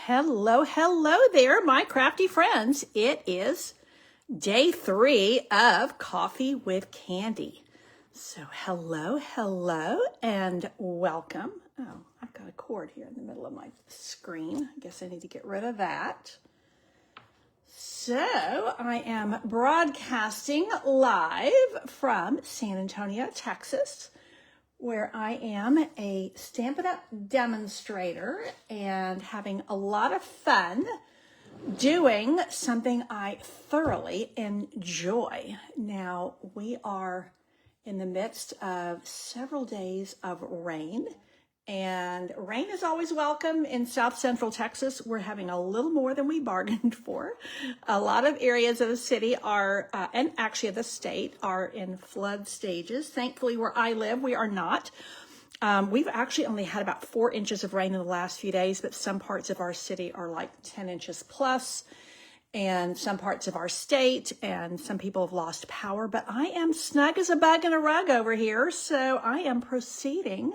Hello there, my crafty friends. It is day 3 of Coffee with Candy. So hello, and welcome. Oh, I've got a cord here in the middle of my screen. I guess I need to get rid of that. So I am broadcasting live from San Antonio, Texas, where I am a Stampin' Up! Demonstrator and having a lot of fun doing something I thoroughly enjoy. Now, we are in the midst of several days of rain, and rain is always welcome in South Central Texas. We're having a little more than we bargained for. A lot of areas of the city are, and actually of the state, are in flood stages. Thankfully, where I live, we are not. We've actually only had about 4 inches of rain in the last few days, but some parts of our city are like 10 inches plus, and some parts of our state, and some people have lost power. But I am snug as a bug in a rug over here, so I am proceeding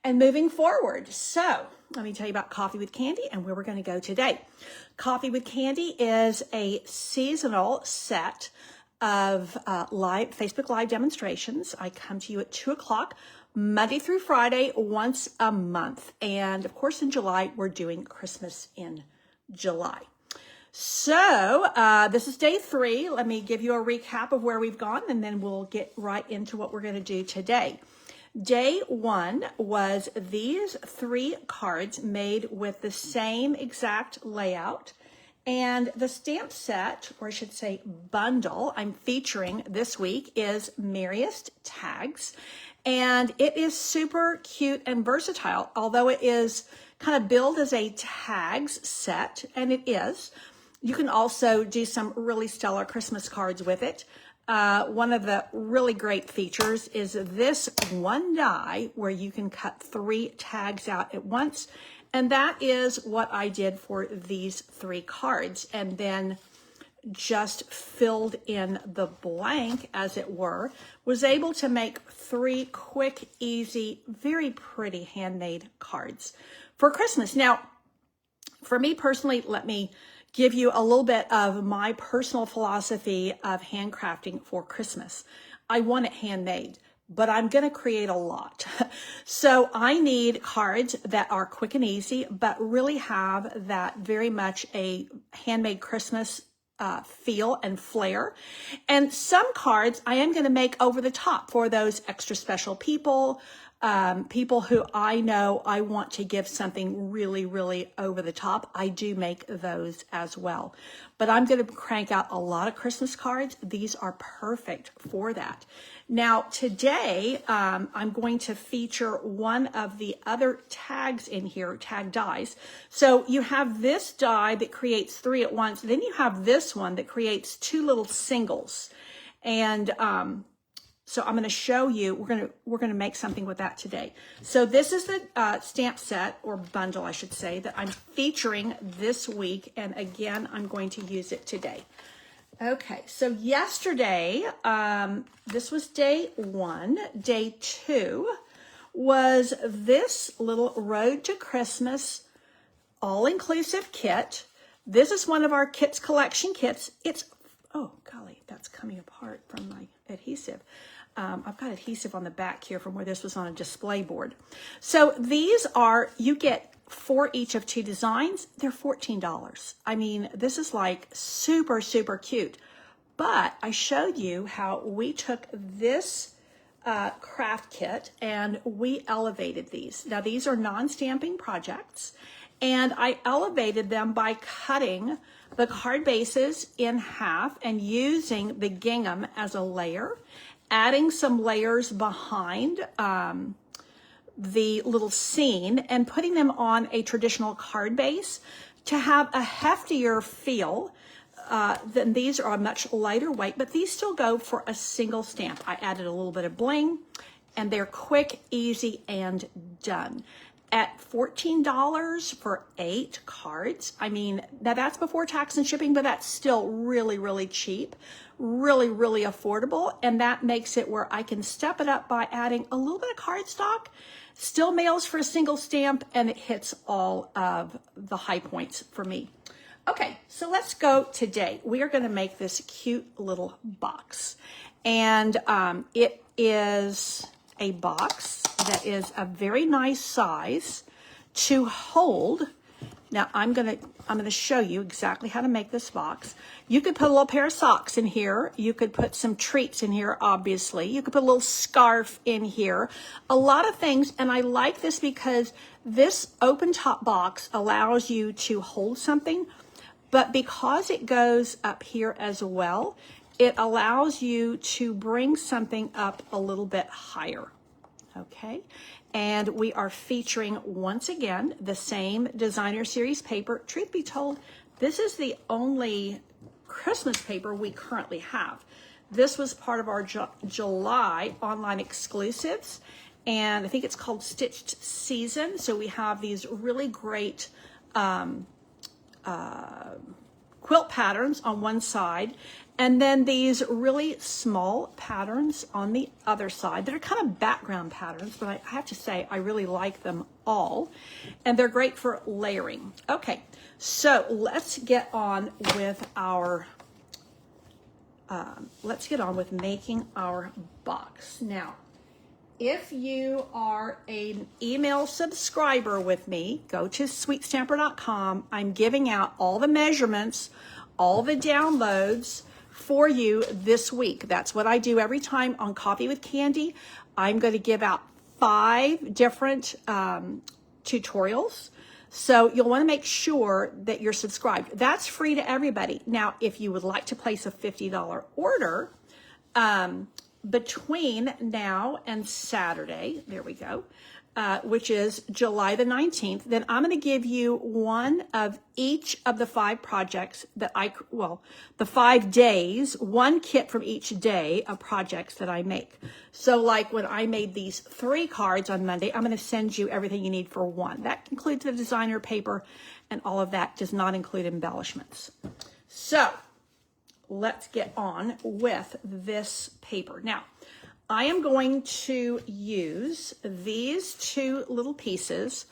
and moving forward. So let me tell you about Coffee with Candy and where we're going to go today. Coffee with Candy is a seasonal set of Facebook Live demonstrations. I come to you at 2 o'clock, Monday through Friday, once a month. And of course, in July, we're doing Christmas in July. So this is day 3. Let me give you a recap of where we've gone, and then we'll get right into what we're going to do today. Day 1 was these 3 cards made with the same exact layout. And the stamp set, or I should say bundle, I'm featuring this week is Merriest tags. And it is super cute and versatile, although it is kind of billed as a tags set, and it is. You can also do some really stellar Christmas cards with it. One of the really great features is this one die where you can cut 3 tags out at once. And that is what I did for these 3 cards, and then just filled in the blank, as it were. Was able to make 3 quick, easy, very pretty handmade cards for Christmas. Now, for me personally, let me give you a little bit of my personal philosophy of handcrafting for Christmas. I want it handmade, but I'm going to create a lot. So I need cards that are quick and easy, but really have that very much a handmade Christmas feel and flair. And some cards I am going to make over the top for those extra special people, people who I know I want to give something really, really over the top. I do make those as well. But I'm going to crank out a lot of Christmas cards. These are perfect for that. Now, today, I'm going to feature one of the other tags in here, tag dies. So you have this die that creates 3 at once. Then you have this one that creates 2 little singles. And so I'm going to show you, we're going to make something with that today. So this is the stamp set, or bundle, I should say, that I'm featuring this week. And again, I'm going to use it today. Okay, so yesterday, this was day 1. Day 2 was this little Road to Christmas all-inclusive kit. This is one of our Kits Collection kits. It's, oh golly, that's coming apart from my adhesive. I've got adhesive on the back here from where this was on a display board. So these are, you get 4 each of 2 designs. They're $14. I mean, this is like super, super cute. But I showed you how we took this craft kit and we elevated these. Now, these are non-stamping projects, and I elevated them by cutting the card bases in half and using the gingham as a layer, adding some layers behind the little scene and putting them on a traditional card base to have a heftier feel. Then these are a much lighter weight, but these still go for a single stamp. I added a little bit of bling, and they're quick, easy, and done. At $14 for 8 cards. I mean, now that's before tax and shipping, but that's still really, really cheap, really, really affordable. And that makes it where I can step it up by adding a little bit of cardstock Still mails for a single stamp, and it hits all of the high points for me. Okay, so let's go today. We are going to make this cute little box. And it is a box that is a very nice size to hold. Now I'm gonna show you exactly how to make this box. You could put a little pair of socks in here. You could put some treats in here, obviously. You could put a little scarf in here. A lot of things, and I like this because this open top box allows you to hold something, but because it goes up here as well, it allows you to bring something up a little bit higher. Okay, and we are featuring, once again, the same designer series paper. Truth be told, this is the only Christmas paper we currently have. This was part of our July online exclusives, and I think it's called Stitched Season. So we have these really great quilt patterns on one side, and then these really small patterns on the other side that are kind of background patterns, but I have to say I really like them all, and they're great for layering. Okay, so let's get on with our making our box. Now, if you are an email subscriber with me, go to sweetstamper.com. I'm giving out all the measurements, all the downloads for you this week. That's what I do every time on Coffee with Candy. I'm going to give out 5 different tutorials. So you'll want to make sure that you're subscribed. That's free to everybody. Now, if you would like to place a $50 order, between now and Saturday, there we go, which is July the 19th, then I'm going to give you one of each of the 5 projects that the 5 days, one kit from each day of projects that I make. So like when I made these 3 cards on Monday, I'm going to send you everything you need for 1. That includes the designer paper, and all of that does not include embellishments. So let's get on with this paper. Now, I am going to use these 2 little pieces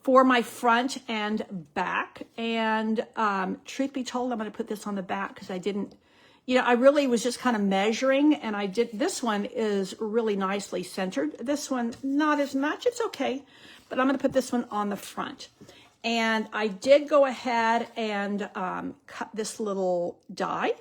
for my front and back. And truth be told, I'm going to put this on the back because I didn't, I really was just kind of measuring, and this one is really nicely centered. This one, not as much, it's okay, but I'm going to put this one on the front. And I did go ahead and cut this little die.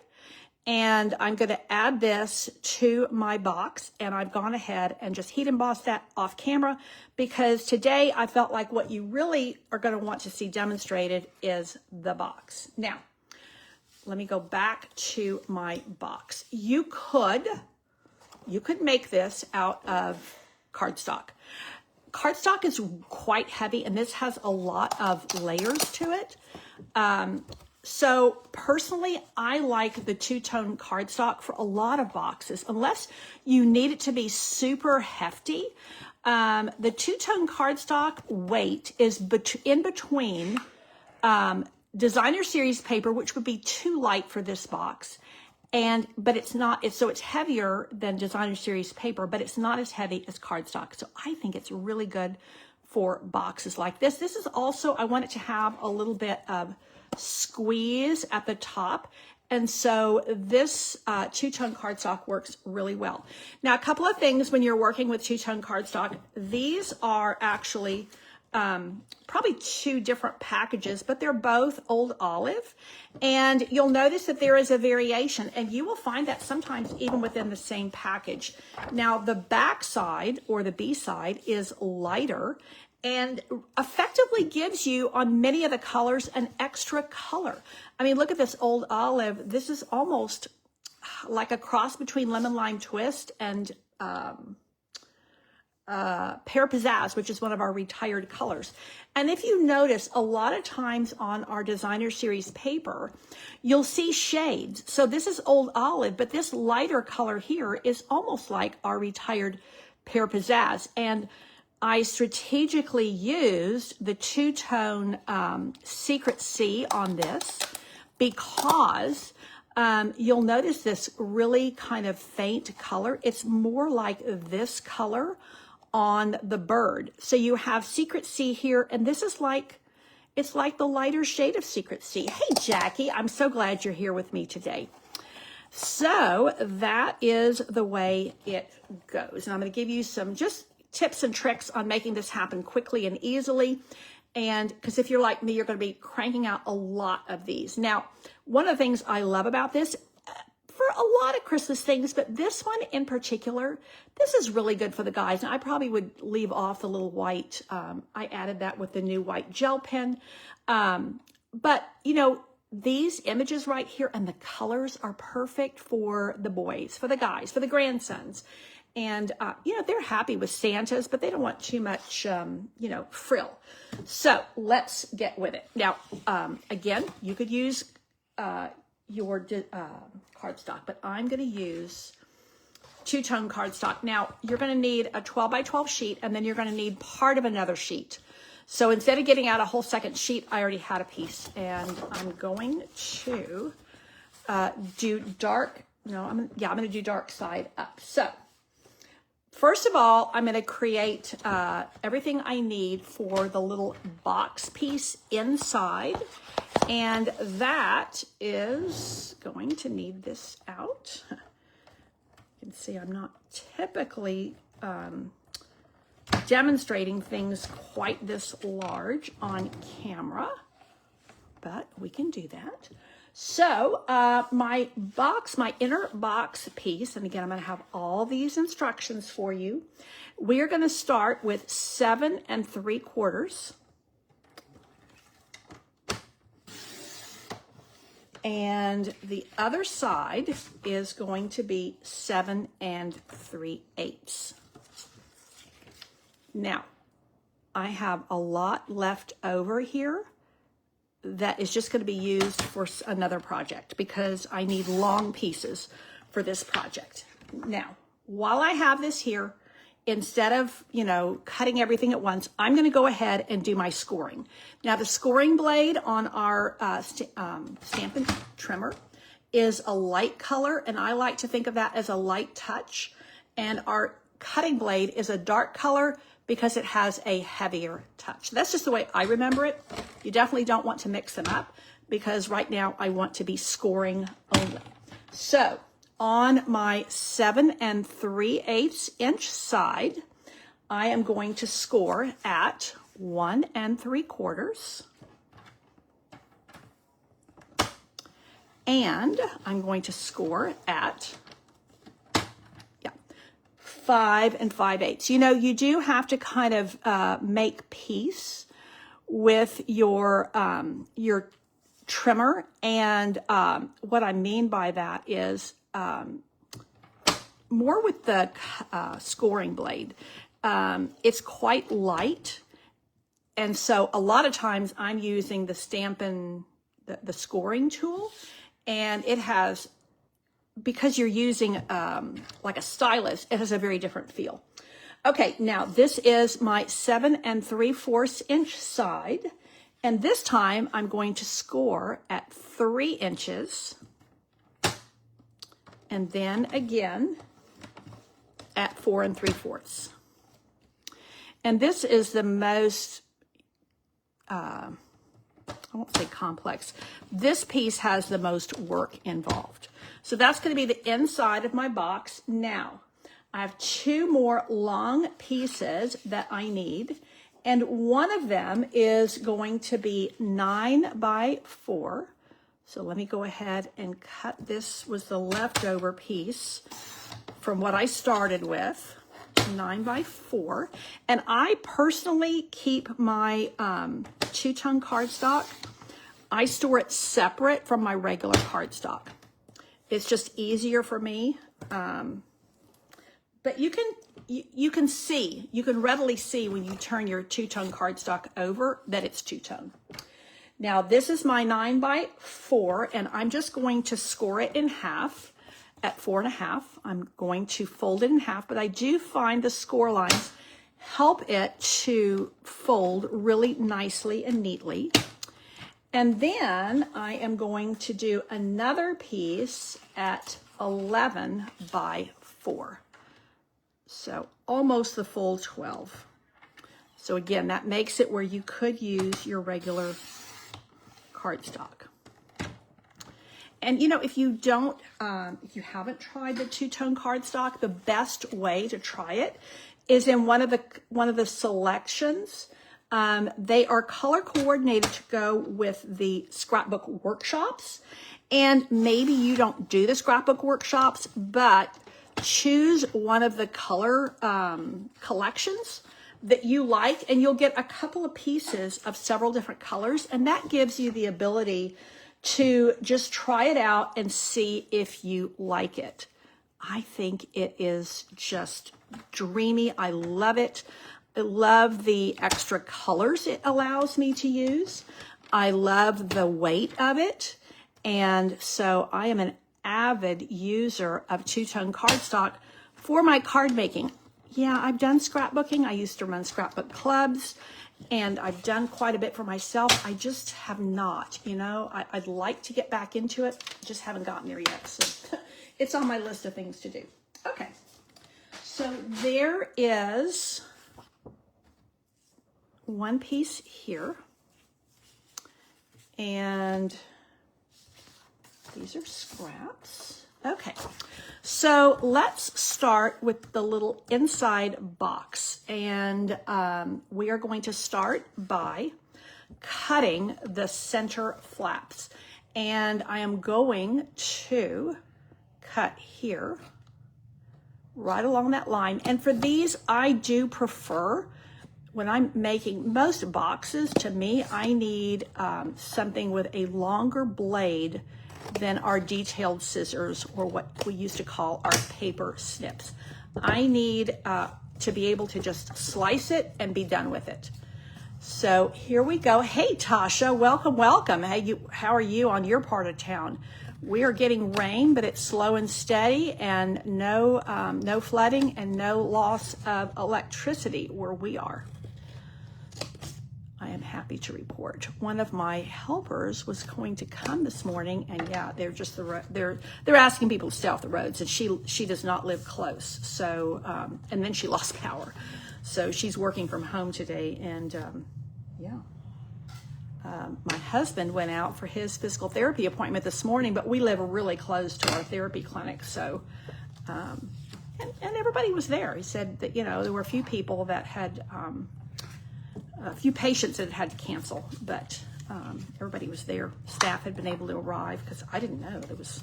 And I'm going to add this to my box, and I've gone ahead and just heat embossed that off camera because today I felt like what you really are going to want to see demonstrated is the box. Now, let me go back to my box. You could make this out of cardstock. Cardstock is quite heavy, and this has a lot of layers to it. So personally, I like the 2-tone cardstock for a lot of boxes, unless you need it to be super hefty. The 2-tone cardstock weight is in between designer series paper, which would be too light for this box, but it's not. So it's heavier than designer series paper, but it's not as heavy as cardstock. So I think it's really good for boxes like this. This is also, I want it to have a little bit of squeeze at the top, and so this 2-tone cardstock works really well. Now, a couple of things when you're working with 2-tone cardstock. These are actually probably 2 different packages, but they're both Old Olive, and you'll notice that there is a variation, and you will find that sometimes even within the same package. Now, the back side, or the B side, is lighter and effectively gives you, on many of the colors, an extra color. I mean, look at this Old Olive. This is almost like a cross between Lemon Lime Twist and Pear Pizzazz, which is one of our retired colors. And if you notice, a lot of times on our designer series paper, you'll see shades. So this is Old Olive, but this lighter color here is almost like our retired Pear Pizzazz. And I strategically used the 2-tone Secret C on this because you'll notice this really kind of faint color. It's more like this color on the bird. So you have Secret C here, and this is like, it's like the lighter shade of Secret C. Hey, Jackie, I'm so glad you're here with me today. So that is the way it goes. And I'm going to give you some just tips and tricks on making this happen quickly and easily. And because if you're like me, you're going to be cranking out a lot of these. Now, one of the things I love about this, for a lot of Christmas things, but this one in particular, this is really good for the guys. And I probably would leave off the little white. I added that with the new white gel pen. But, you know, these images right here and the colors are perfect for the boys, for the guys, for the grandsons. And, you know, they're happy with Santas, but they don't want too much, you know, frill. So let's get with it. Now, again, you could use your cardstock, but I'm going to use two-tone cardstock. Now, you're going to need a 12 by 12 sheet, and then you're going to need part of another sheet. So instead of getting out a whole second sheet, I already had a piece, and I'm going to do dark. No, I'm going to do dark side up. So first of all, I'm going to create everything I need for the little box piece inside, and that is going to need this out. You can see I'm not typically demonstrating things quite this large on camera, but we can do that. So my inner box piece, and again, I'm going to have all these instructions for you. We are going to start with 7 3/4. And the other side is going to be 7 3/8. Now, I have a lot left over here that is just going to be used for another project because I need long pieces for this project. Now, while I have this here, instead of, you know, cutting everything at once, I'm going to go ahead and do my scoring. Now, the scoring blade on our Stampin' Trimmer is a light color, and I like to think of that as a light touch. And our cutting blade is a dark color because it has a heavier touch. That's just the way I remember it. You definitely don't want to mix them up because right now I want to be scoring only. So on my 7 3/8 inch side, I am going to score at 1 3/4. And I'm going to score at 5 5/8. You know, you do have to kind of make peace with your trimmer, and what I mean by that is more with the scoring blade. It's quite light, and so a lot of times I'm using the Stampin' the scoring tool, and it has, because you're using like a stylus, it has a very different feel. Okay, now this is my 7 3/4 inch side, and this time I'm going to score at 3 inches, and then again at 4 3/4. And this is the most, I won't say complex. This piece has the most work involved. So that's going to be the inside of my box. Now, I have 2 more long pieces that I need, and one of them is going to be 9 by 4. So let me go ahead and cut. This was the leftover piece from what I started with, 9 by 4. And I personally keep my two-tone cardstock. I store it separate from my regular cardstock. It's just easier for me. But you can readily see when you turn your two-tone cardstock over that it's two-tone. Now this is my 9 by 4, and I'm just going to score it in half at 4 1/2. I'm going to fold it in half, but I do find the score lines help it to fold really nicely and neatly. And then I am going to do another piece at 11 by 4. So almost the full 12. So again, that makes it where you could use your regular cardstock. And you know, if you haven't tried the two-tone cardstock, the best way to try it is in one of the selections. They are color coordinated to go with the scrapbook workshops. And maybe you don't do the scrapbook workshops, but choose one of the color collections that you like, and you'll get a couple of pieces of several different colors, and that gives you the ability to just try it out and see if you like it. I think it is just dreamy. I love it. I love the extra colors it allows me to use. I love the weight of it. And so I am an avid user of two-tone cardstock for my card making. Yeah, I've done scrapbooking. I used to run scrapbook clubs, and I've done quite a bit for myself. I just have not, you know. I'd like to get back into it. Just haven't gotten there yet. So it's on my list of things to do. Okay. So there is one piece here. And these are scraps. Okay, so let's start with the little inside box. And we are going to start by cutting the center flaps. And I am going to cut here, right along that line. And for these, I do prefer, when I'm making most boxes, to me, I need something with a longer blade than our detailed scissors, or what we used to call our paper snips. I need to be able to just slice it and be done with it. So here we go. Hey, Tasha, welcome, welcome. Hey, how are you on your part of town? We are getting rain, but it's slow and steady, and no flooding and no loss of electricity where we are. I am happy to report. One of my helpers was going to come this morning, and yeah, they're asking people to stay off the roads, and she does not live close. So and then she lost power, so she's working from home today. And my husband went out for his physical therapy appointment this morning, but we live really close to our therapy clinic, so and everybody was there. He said that, you know, there were a few people that had a few patients that had to cancel, but everybody was there. Staff had been able to arrive, because I didn't know. There was,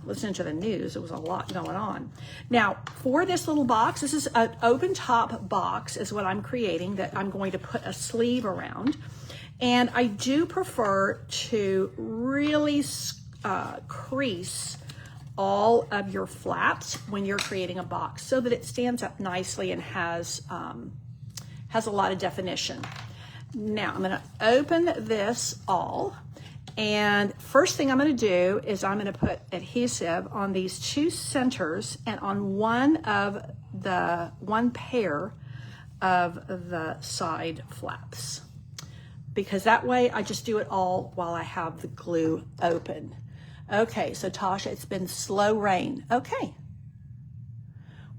listening to the news, there was a lot going on. Now, for this little box, this is an open top box is what I'm creating, that I'm going to put a sleeve around. And I do prefer to really crease all of your flaps when you're creating a box, so that it stands up nicely and has a lot of definition. Now I'm going to open this all, and first thing I'm going to do is I'm going to put adhesive on these two centers and on one pair of the side flaps, because that way I just do it all while I have the glue open. Okay, so Tasha, it's been slow rain. Okay.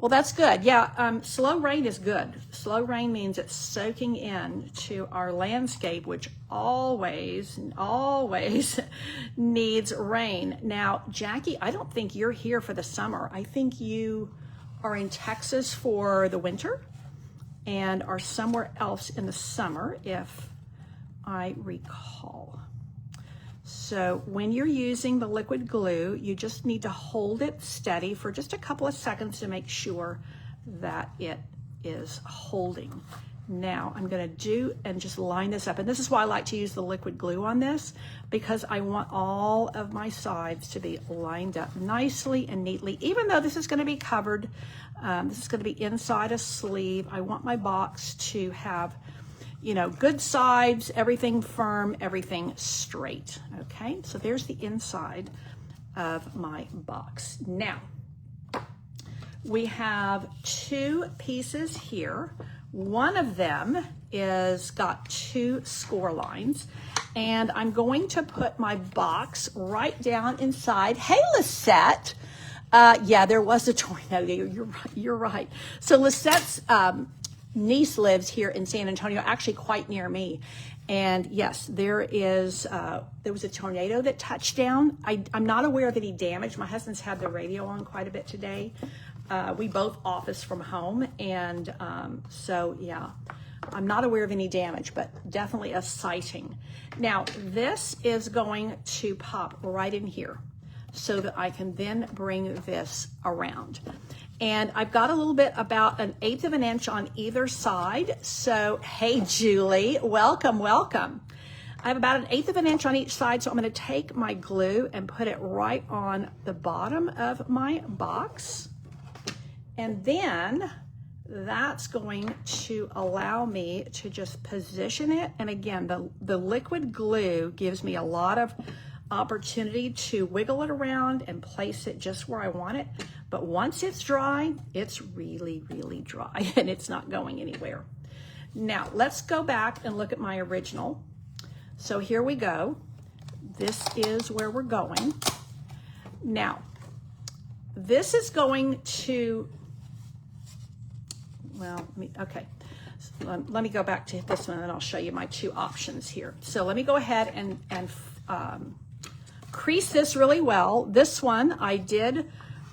Well, that's good. Yeah, slow rain is good. Slow rain means it's soaking in to our landscape, which always needs rain. Now, Jackie, I don't think you're here for the summer. I think you are in Texas for the winter and are somewhere else in the summer, if I recall. So when you're using the liquid glue, you just need to hold it steady for just a couple of seconds to make sure that it is holding. Now I'm going to do and just line this up. And this is why I like to use the liquid glue on this, because I want all of my sides to be lined up nicely and neatly. Even though this is going to be covered, this is going to be inside a sleeve, I want my box to have, you know, good sides, everything firm, everything straight. Okay, so there's the inside of my box. Now, we have two pieces here. One of them is got two score lines, and I'm going to put my box right down inside. Hey, Lisette, Yeah, there was a tornado. You're right. You're right. So Lisette's niece lives here in San Antonio, actually quite near me. And yes, there was a tornado that touched down. I'm not aware of any damage. My husband's had the radio on quite a bit today. We both office from home. And so, yeah, I'm not aware of any damage, but definitely a sighting. Now, this is going to pop right in here, so that I can then bring this around. And I've got a little bit about 1/8 of an inch on either side. So, hey, Julie, welcome, welcome. I have about 1/8 of an inch on each side. So I'm gonna take my glue and put it right on the bottom of my box. And then that's going to allow me to just position it. And again, the liquid glue gives me a lot of opportunity to wiggle it around and place it just where I want it. But once it's dry, it's really, really dry and it's not going anywhere. Now let's go back and look at my original. So here we go. This is where we're going. Now, this is going to, well, okay. Let me go back to this one and I'll show you my two options here. So let me go ahead and crease this really well. This one I did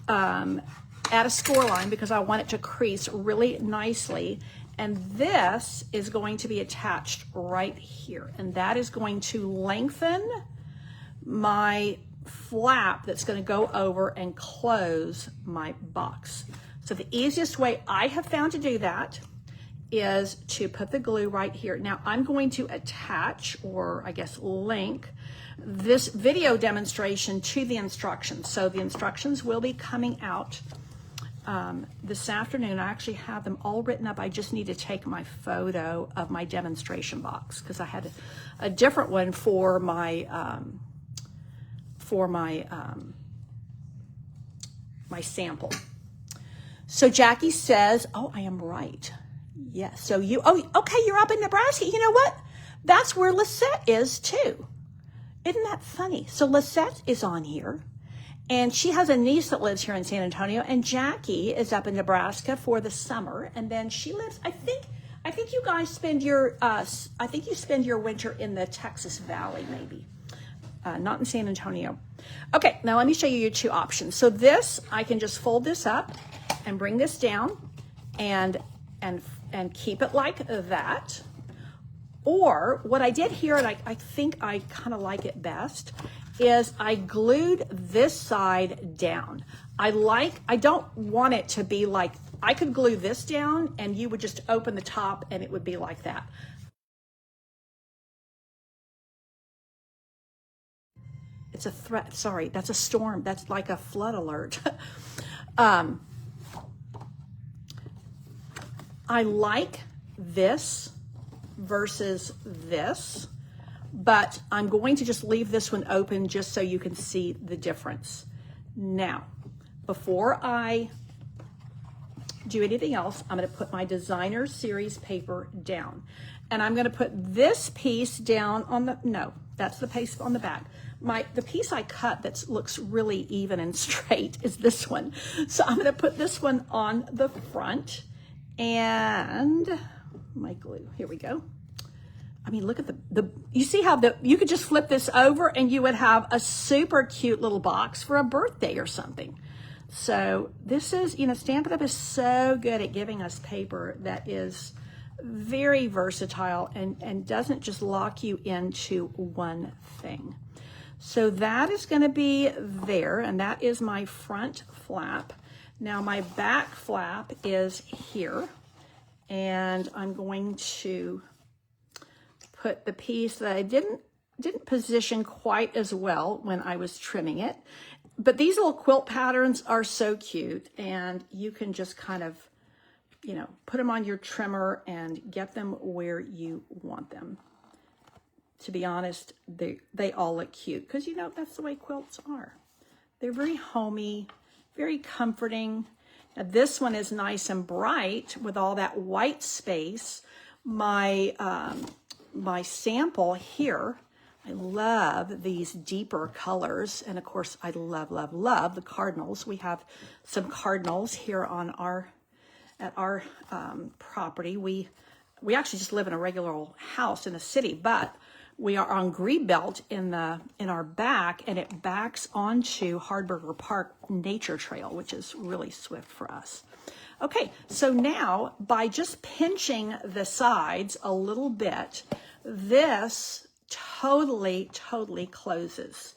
add a score line because I want it to crease really nicely. And this is going to be attached right here. And that is going to lengthen my flap that's going to go over and close my box. So the easiest way I have found to do that is to put the glue right here. Now I'm going to attach, or I guess link, this video demonstration to the instructions. So the instructions will be coming out this afternoon. I actually have them all written up. I just need to take my photo of my demonstration box because I had a different one for my my sample. So Jackie says, oh, I am right. Yes. So okay, you're up in Nebraska. You know what? That's where Lisette is too. Isn't that funny? So Lisette is on here, and she has a niece that lives here in San Antonio, and Jackie is up in Nebraska for the summer, and then she lives, I think you guys spend your, I think you spend your winter in the Texas Valley, maybe, not in San Antonio. Okay, now let me show you your two options. So this, I can just fold this up and bring this down and keep it like that. Or what I did here, and I think I kind of like it best, is I glued this side down. I don't want it to be like, I could glue this down and you would just open the top and it would be like that. It's a threat, sorry, that's a storm. That's like a flood alert. I like this versus this, but I'm going to just leave this one open just so you can see the difference. Now, before I do anything else, I'm going to put my designer series paper down, and I'm going to put this piece down on the, no, that's the piece on the back. The piece I cut that looks really even and straight is this one. So I'm going to put this one on the front, and my glue, here we go. I mean, look at you see how you could just flip this over and you would have a super cute little box for a birthday or something. So this is, Stampin' Up! Is so good at giving us paper that is very versatile and doesn't just lock you into one thing. So that is going to be there, and that is my front flap. Now my back flap is here, and I'm going to put the piece that I didn't position quite as well when I was trimming it. But these little quilt patterns are so cute, and you can just kind of, put them on your trimmer and get them where you want them. To be honest, they all look cute because, that's the way quilts are. They're very homey, very comforting. Now, this one is nice and bright with all that white space. My sample here, I love these deeper colors. And of course, I love, love, love the cardinals. We have some cardinals here on at our property. We actually just live in a regular old house in the city, but we are on Greenbelt in our back, and it backs onto Hardburger Park Nature Trail, which is really swift for us. Okay, so now by just pinching the sides a little bit, this totally closes.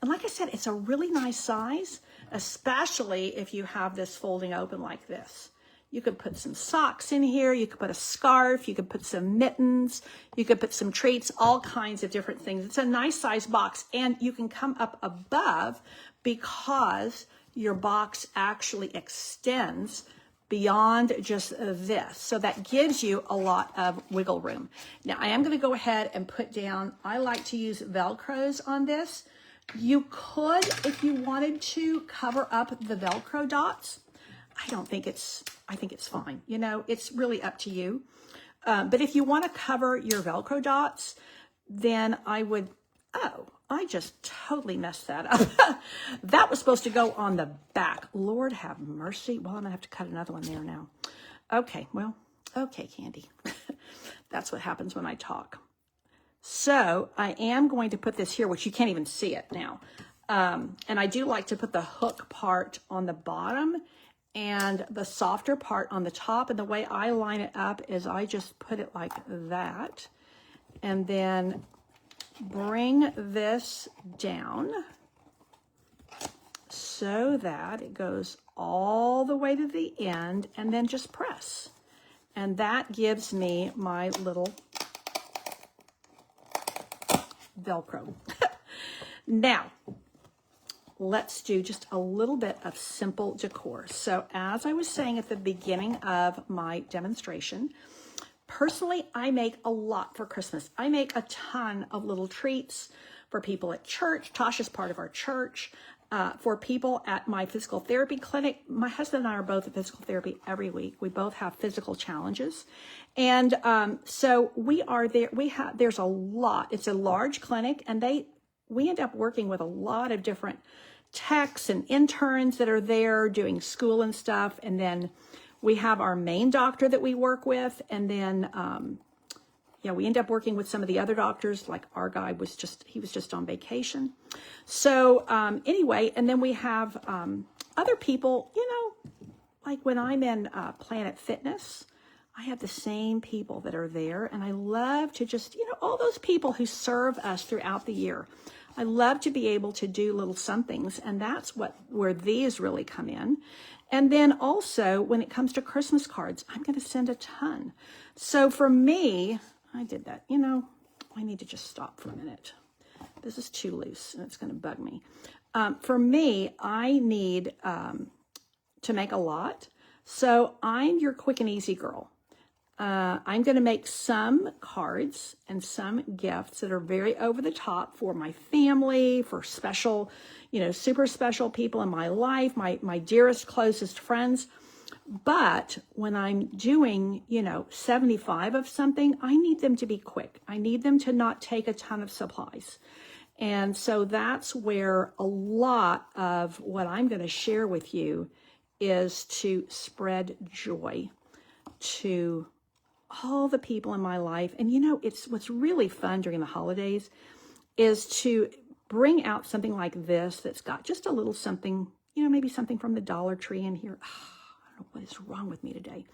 And like I said, it's a really nice size, especially if you have this folding open like this. You could put some socks in here. You could put a scarf. You could put some mittens. You could put some treats, all kinds of different things. It's a nice size box, and you can come up above because your box actually extends beyond just this. So that gives you a lot of wiggle room. Now I am going to go ahead and put down, I like to use Velcros on this. You could, if you wanted to, cover up the Velcro dots. I think it's fine. You know, it's really up to you. But if you want to cover your Velcro dots, then I would, I just totally messed that up. That was supposed to go on the back. Lord have mercy. Well, I'm gonna have to cut another one there now. Okay, well, okay, Candy. That's what happens when I talk. So I am going to put this here, which you can't even see it now. And I do like to put the hook part on the bottom and the softer part on the top. And the way I line it up is I just put it like that, and then bring this down so that it goes all the way to the end, and then just press. And that gives me my little Velcro. Now, let's do just a little bit of simple decor. So as I was saying at the beginning of my demonstration, personally, I make a lot for Christmas. I make a ton of little treats for people at church. Tasha's part of our church. For people at my physical therapy clinic. My husband and I are both at physical therapy every week. We both have physical challenges. And so we are there. There's a lot. It's a large clinic, and we end up working with a lot of different techs and interns that are there doing school and stuff. And then we have our main doctor that we work with. And then, we end up working with some of the other doctors, like our guy was just on vacation. So anyway, and then we have other people, like when I'm in Planet Fitness, I have the same people that are there. And I love to just, all those people who serve us throughout the year. I love to be able to do little somethings, and that's where these really come in. And then also when it comes to Christmas cards, I'm going to send a ton. So for me, I did that, I need to just stop for a minute. This is too loose and it's going to bug me. For me, I need to make a lot. So I'm your quick and easy girl. I'm going to make some cards and some gifts that are very over the top for my family, for special, super special people in my life, my dearest, closest friends. But when I'm doing, 75 of something, I need them to be quick. I need them to not take a ton of supplies. And so that's where a lot of what I'm going to share with you is to spread joy to all the people in my life. And it's what's really fun during the holidays is to bring out something like this that's got just a little something, maybe something from the Dollar Tree in here. I don't know what is wrong with me today.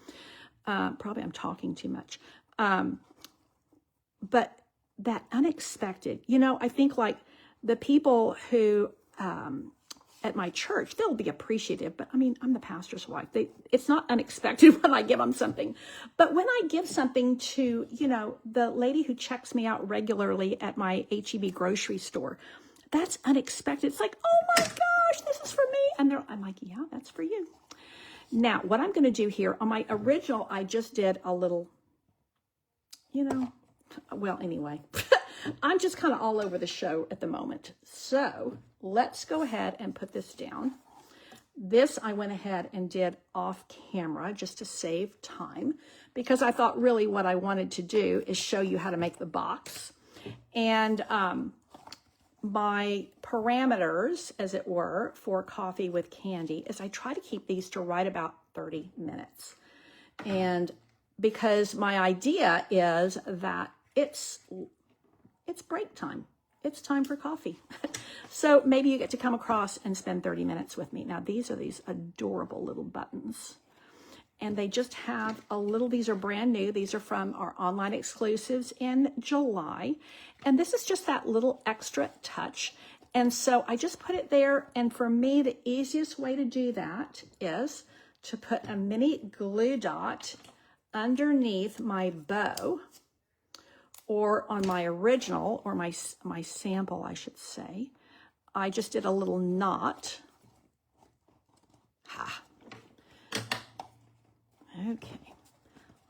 Probably I'm talking too much. But that unexpected, I think like the people who at my church, they'll be appreciative, but I'm the pastor's wife. It's not unexpected when I give them something. But when I give something to, the lady who checks me out regularly at my H-E-B grocery store, that's unexpected. It's like, oh my gosh, this is for me. And I'm like, yeah, that's for you. Now, what I'm going to do here on my original, I just did a little, well, anyway, I'm just kind of all over the show at the moment. So let's go ahead and put this down. This I went ahead and did off camera just to save time, because I thought really what I wanted to do is show you how to make the box. And my parameters, as it were, for coffee with candy is I try to keep these to right about 30 minutes. And because my idea is that it's break time. It's time for coffee. So maybe you get to come across and spend 30 minutes with me. Now, these are these adorable little buttons. And they just have a little, these are brand new. These are from our online exclusives in July. And this is just that little extra touch. And so I just put it there. And for me, the easiest way to do that is to put a mini glue dot underneath my bow, or on my original, or my sample, I should say. I just did a little knot. Ha. Okay,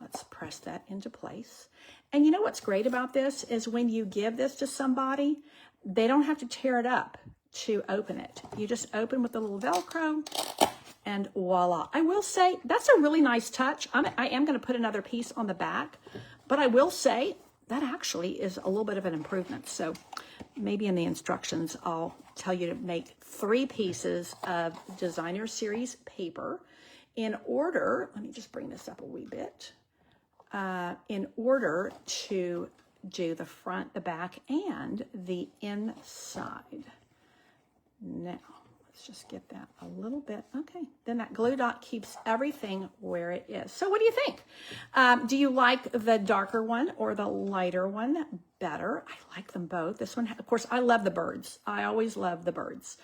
let's press that into place. And you know what's great about this is when you give this to somebody, they don't have to tear it up to open it. You just open with a little Velcro and voila. I will say that's a really nice touch. I am going to put another piece on the back, but I will say that actually is a little bit of an improvement. So maybe in the instructions, I'll tell you to make 3 pieces of designer series paper in order, let me just bring this up a wee bit, in order to do the front, the back, and the inside. Now, let's just get that a little bit. Okay, then that glue dot keeps everything where it is. So what do you think? Do you like the darker one or the lighter one better? I like them both. This one, of course, I love the birds. I always love the birds.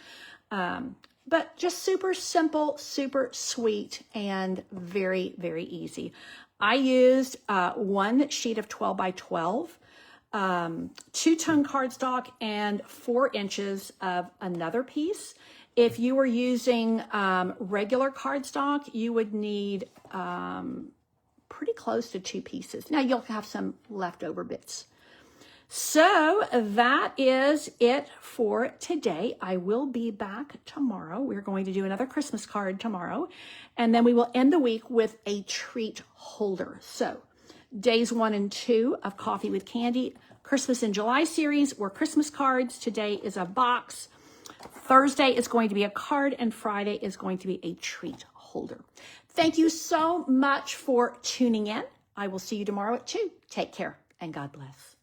But just super simple, super sweet, and very, very easy. I used 1 sheet of 12 by 12, 2-tone cardstock, and 4 inches of another piece. If you were using regular cardstock, you would need pretty close to 2 pieces. Now you'll have some leftover bits. So that is it for today. I will be back tomorrow. We're going to do another Christmas card tomorrow, and then we will end the week with a treat holder. So days 1 and 2 of Coffee with Candy, Christmas in July series were Christmas cards. Today is a box. Thursday is going to be a card, and Friday is going to be a treat holder. Thank you so much for tuning in. I will see you tomorrow at 2. Take care, and God bless.